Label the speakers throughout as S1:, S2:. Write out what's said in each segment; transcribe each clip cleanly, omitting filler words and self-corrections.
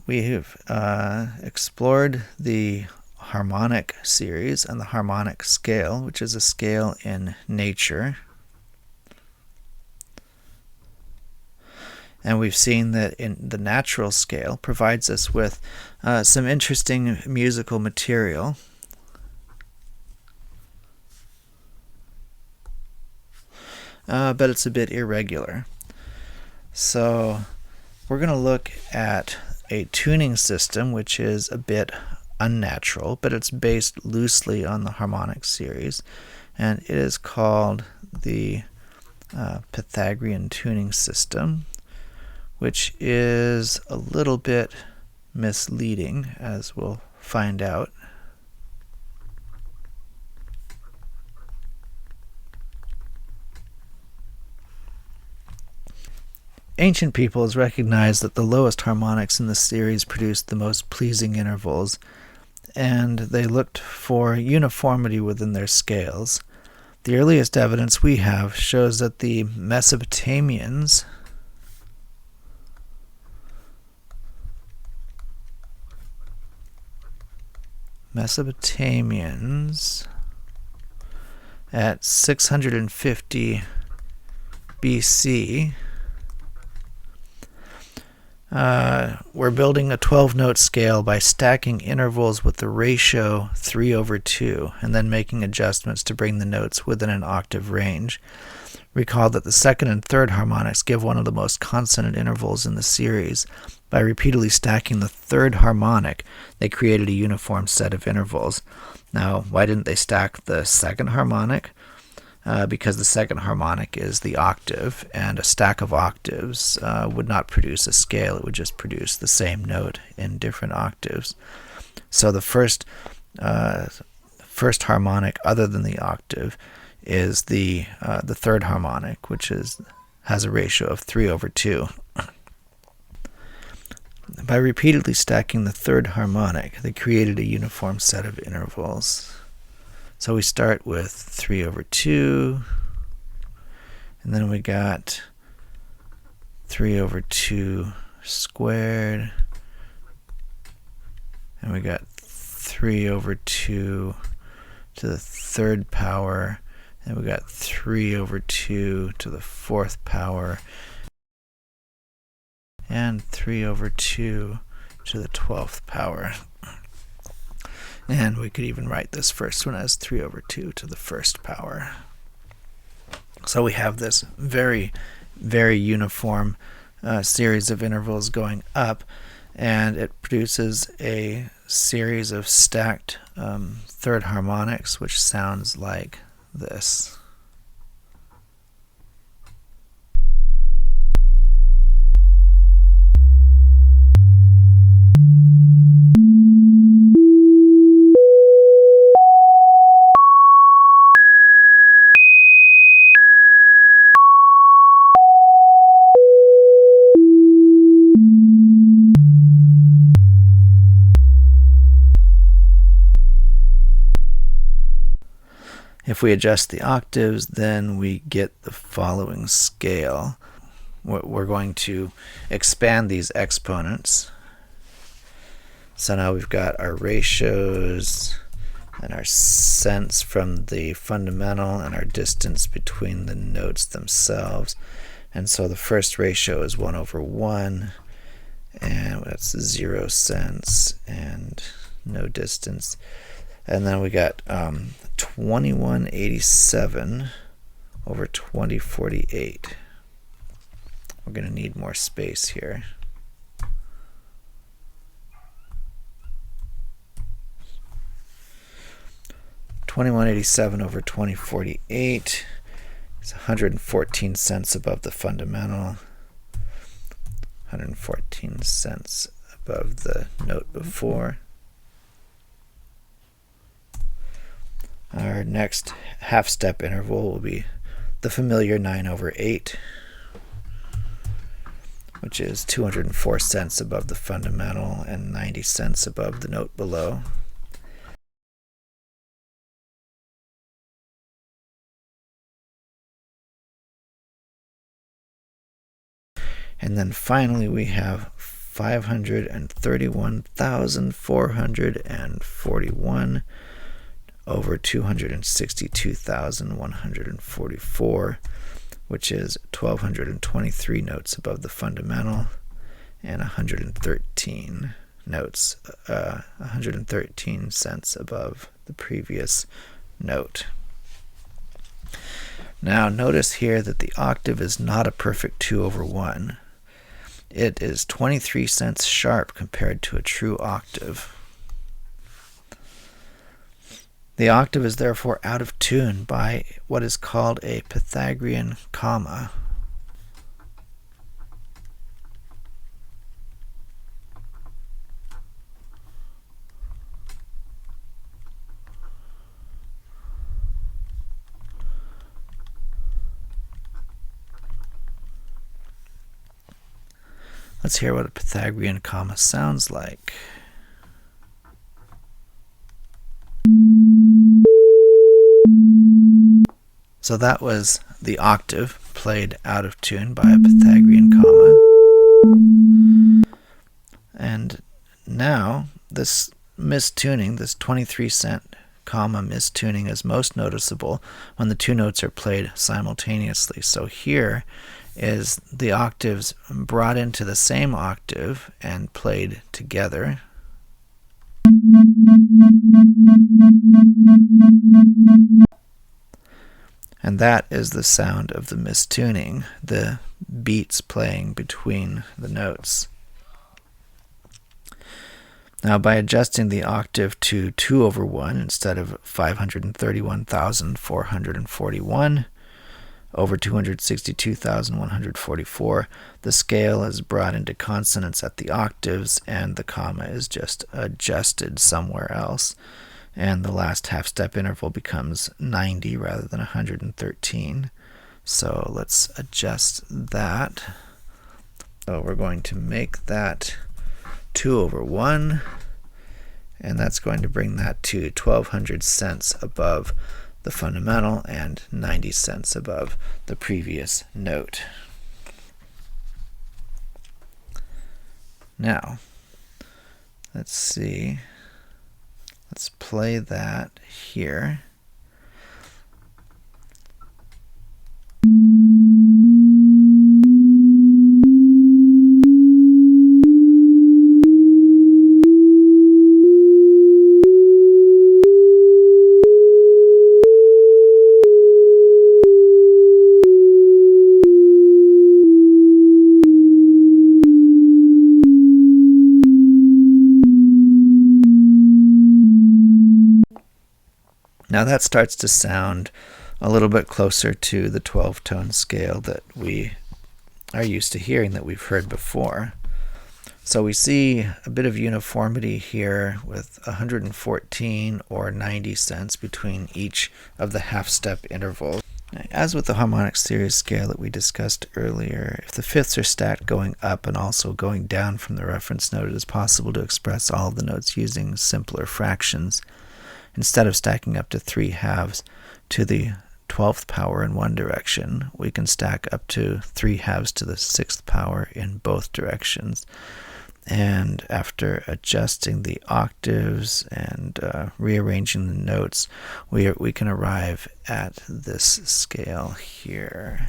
S1: we've explored the harmonic series and the harmonic scale, which is a scale in nature. And we've seen that in the natural scale provides us with some interesting musical material. But it's a bit irregular. So we're going to look at a tuning system which is a bit unnatural, but it's based loosely on the harmonic series, and it is called the Pythagorean tuning system, which is a little bit misleading, as we'll find out. Ancient peoples recognized that the lowest harmonics in the series produced the most pleasing intervals, and they looked for uniformity within their scales. The earliest evidence we have shows that the Mesopotamians at 650 BC we're building a 12-note scale by stacking intervals with the ratio 3/2 and then making adjustments to bring the notes within an octave range. Recall that the second and third harmonics give one of the most consonant intervals in the series. By repeatedly stacking the third harmonic, they created a uniform set of intervals. Now, why didn't they stack the second harmonic? Because the second harmonic is the octave, and a stack of octaves would not produce a scale. It would just produce the same note in different octaves. So the first harmonic other than the octave is the third harmonic, which has a ratio of 3/2. By repeatedly stacking the third harmonic, they created a uniform set of intervals. So we start with 3/2, and then we got 3/2 squared, and we got 3/2 to the third power, and we got 3/2 to the fourth power, and 3/2 to the 12th power. And we could even write this first one as 3/2 to the first power. So we have this very, very uniform series of intervals going up, and it produces a series of stacked third harmonics, which sounds like this. If we adjust the octaves, then we get the following scale. We're going to expand these exponents. So now we've got our ratios and our sense from the fundamental and our distance between the notes themselves. And so the first ratio is 1/1, and that's 0 sense and no distance. And then we got 2187 over 2048. We're going to need more space here. $21.87 over 2048 is 114 cents above the fundamental, 114 cents above the note before. Our next half-step interval will be the familiar 9/8, which is 204 cents above the fundamental and 90 cents above the note below. And then finally we have 531,441 over 262,144, which is 1,223 notes above the fundamental and 113 notes, 113 cents above the previous note. Now notice here that the octave is not a perfect 2/1. It is 23 cents sharp compared to a true octave. The octave is therefore out of tune by what is called a Pythagorean comma. Let's hear what a Pythagorean comma sounds like. So that was the octave played out of tune by a Pythagorean comma. And now this mistuning, this 23 cent comma mistuning, is most noticeable when the two notes are played simultaneously. So here is the octaves brought into the same octave and played together. And that is the sound of the mistuning, the beats playing between the notes. Now, by adjusting the octave to 2/1 instead of 531,441 over 262,144, the scale is brought into consonance at the octaves, and the comma is just adjusted somewhere else. And the last half-step interval becomes 90 rather than 113. So let's adjust that. So we're going to make that 2/1, and that's going to bring that to 1,200 cents above the fundamental and 90 cents above the previous note. Now, let's see. Let's play that here. Now that starts to sound a little bit closer to the 12-tone scale that we are used to hearing, that we've heard before. So we see a bit of uniformity here with 114 or 90 cents between each of the half-step intervals. As with the harmonic series scale that we discussed earlier, if the fifths are stacked going up and also going down from the reference note, it is possible to express all of the notes using simpler fractions. Instead of stacking up to 3 halves to the 12th power in one direction, we can stack up to 3 halves to the 6th power in both directions. And after adjusting the octaves and rearranging the notes, we can arrive at this scale here.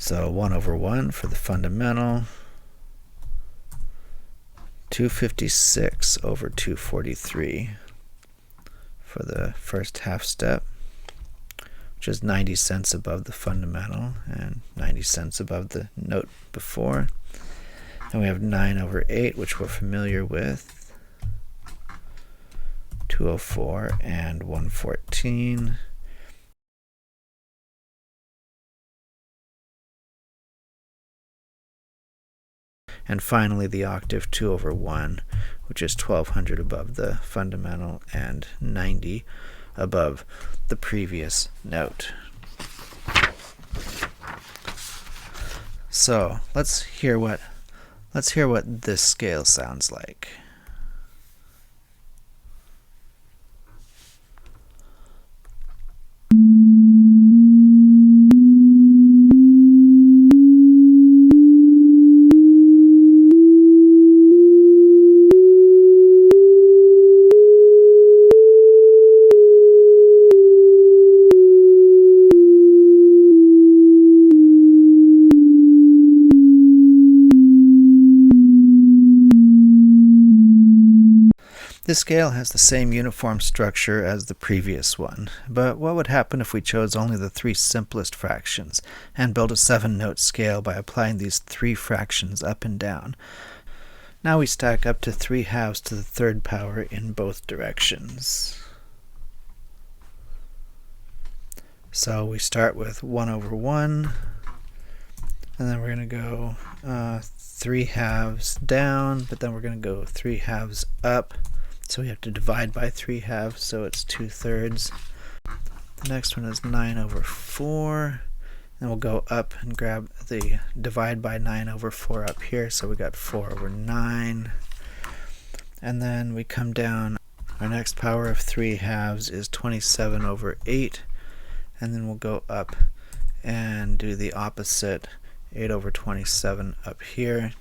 S1: So 1/1 for the fundamental, 256 over 243 for the first half step, which is 90 cents above the fundamental and 90 cents above the note before. And we have 9/8, which we're familiar with, 204 and 114. And finally, the octave 2/1, which is 1,200 above the fundamental and 90 above the previous note. So let's hear what this scale sounds like. This scale has the same uniform structure as the previous one, but what would happen if we chose only the three simplest fractions and built a 7-note scale by applying these three fractions up and down? Now we stack up to 3 halves to the third power in both directions. So we start with 1 over 1, and then we're going to go 3 halves down, but then we're going to go 3 halves up. So we have to divide by 3 halves, so it's 2/3. The next one is 9 over 4. And we'll go up and grab the divide by 9 over 4 up here, so we got 4 over 9. And then we come down. Our next power of 3 halves is 27 over 8. And then we'll go up and do the opposite, 8 over 27 up here.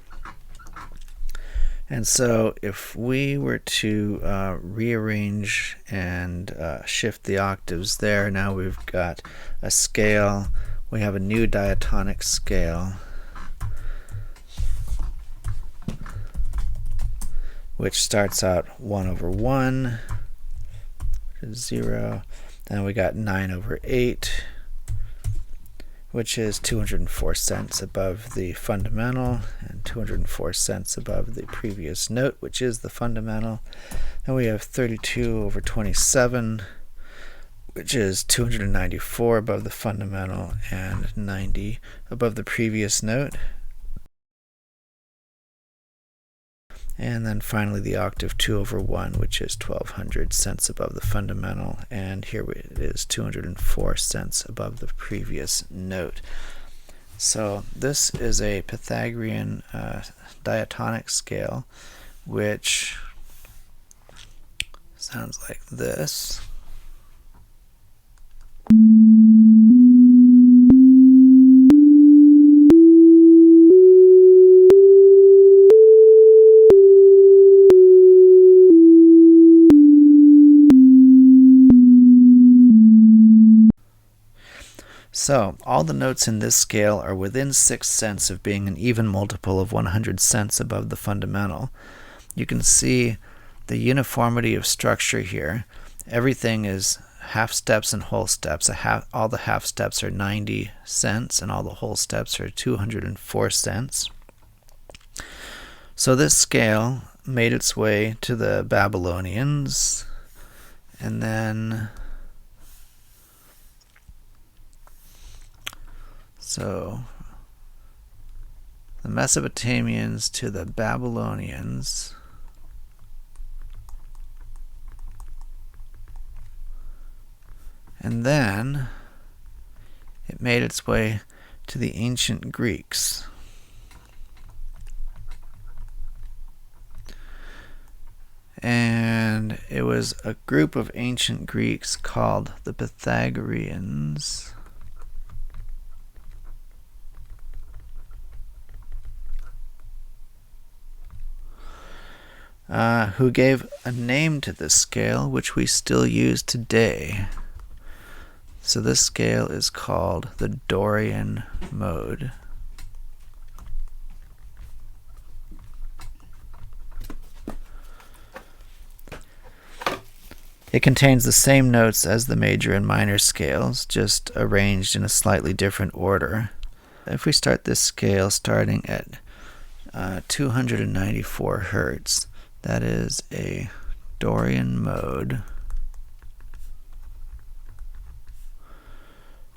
S1: And so if we were to rearrange and shift the octaves there, now we've got a scale. We have a new diatonic scale, which starts out 1 over 1, which is 0. Then we got 9 over 8, which is 204 cents above the fundamental, and 204 cents above the previous note, which is the fundamental. And we have 32 over 27, which is 294 above the fundamental and 90 above the previous note. And then finally the octave 2 over 1, which is 1200 cents above the fundamental, and here it is 204 cents above the previous note. So this is a Pythagorean diatonic scale, which sounds like this. So, all the notes in this scale are within 6 cents of being an even multiple of 100 cents above the fundamental. You can see the uniformity of structure here. Everything is half steps and whole steps. All the half steps are 90 cents, and all the whole steps are 204 cents. So this scale made its way to the Babylonians, and then so the Mesopotamians to the Babylonians, and then it made its way to the ancient Greeks. And it was a group of ancient Greeks called the Pythagoreans, who gave a name to this scale, which we still use today. So this scale is called the Dorian mode. It contains the same notes as the major and minor scales, just arranged in a slightly different order. If we start this scale starting at 294 hertz, that is a Dorian mode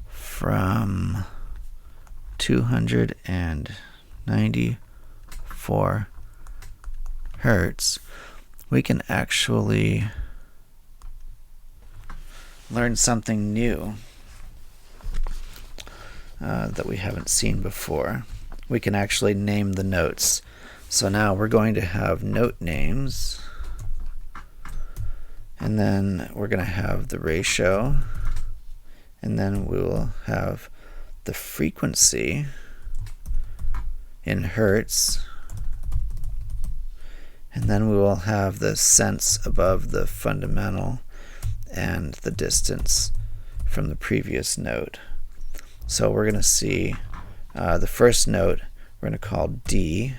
S1: from 294 hertz, we can actually learn something new that we haven't seen before. We can actually name the notes. So now we're going to have note names, and then we're going to have the ratio, and then we will have the frequency in hertz, and then we will have the cents above the fundamental and the distance from the previous note. So we're going to see the first note we're going to call D,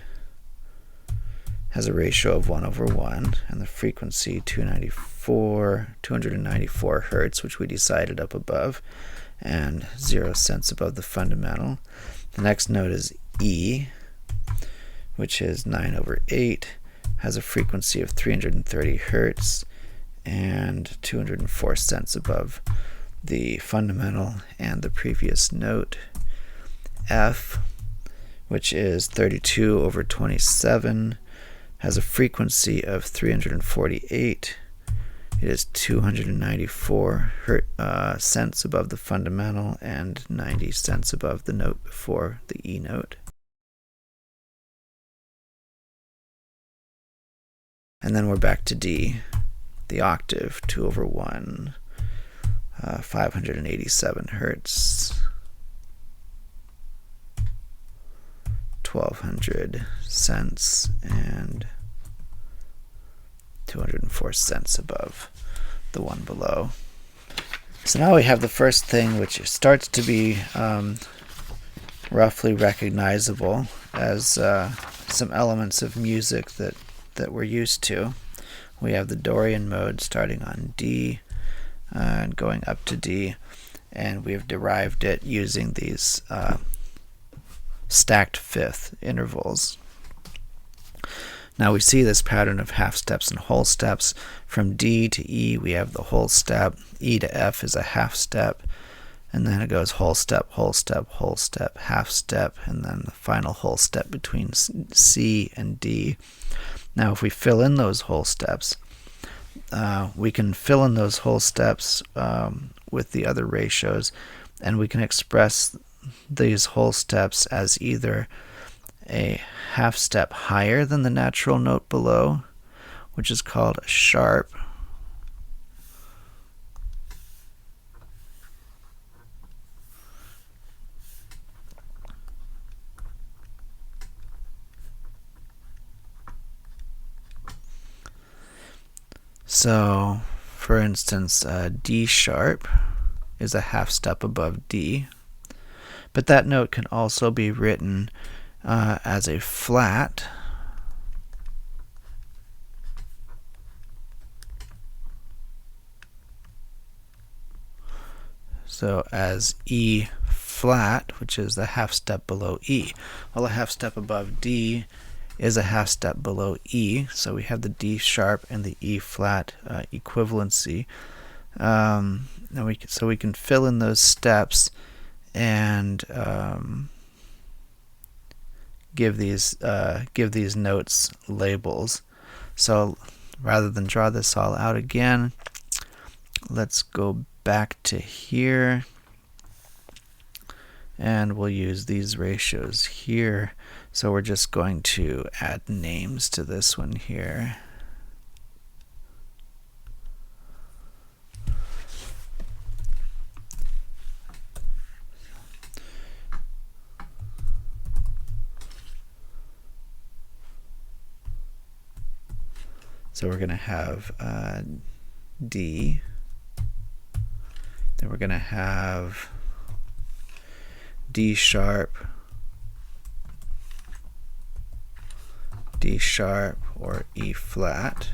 S1: has a ratio of 1/1, and the frequency 294 hertz, which we decided up above, and 0 cents above the fundamental. The next note is E, which is 9/8, has a frequency of 330 hertz, and 204 cents above the fundamental and the previous note. F, which is 32/27, has a frequency of 348. It is 294 cents above the fundamental and 90 cents above the note before the E note. And then we're back to D, the octave, 2/1, 587 hertz, 1200 cents, and 204 cents above the one below. So now we have the first thing, which starts to be roughly recognizable as some elements of music that we're used to. We have the Dorian mode starting on D and going up to D, and we've derived it using these stacked fifth intervals. Now we see this pattern of half steps and whole steps. From D to E we have the whole step, E to F is a half step, and then it goes whole step, whole step, whole step, half step, and then the final whole step between C and D. Now if we fill in those whole steps, we can fill in those whole steps with the other ratios, and we can express these whole steps as either a half step higher than the natural note below, which is called a sharp, so for instance D sharp is a half step above D, but that note can also be written as a flat, so as E flat, which is the half step below E. Well, a half step above D is a half step below E, so we have the D sharp and the E flat equivalency. So we can fill in those steps and give these notes labels. So rather than draw this all out again, let's go back to here, and we'll use these ratios here. So we're just going to add names to this one here. So we're going to have D, then we're going to have D sharp, D sharp, or E flat.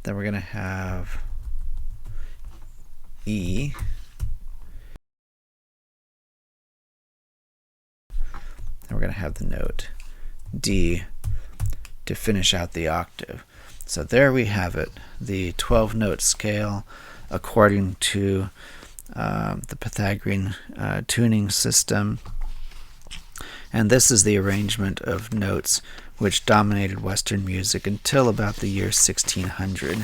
S1: Then we're going to have E, then we're going to have the note D to finish out the octave. So there we have it, the 12-note scale according to the Pythagorean tuning system. And this is the arrangement of notes which dominated Western music until about the year 1600.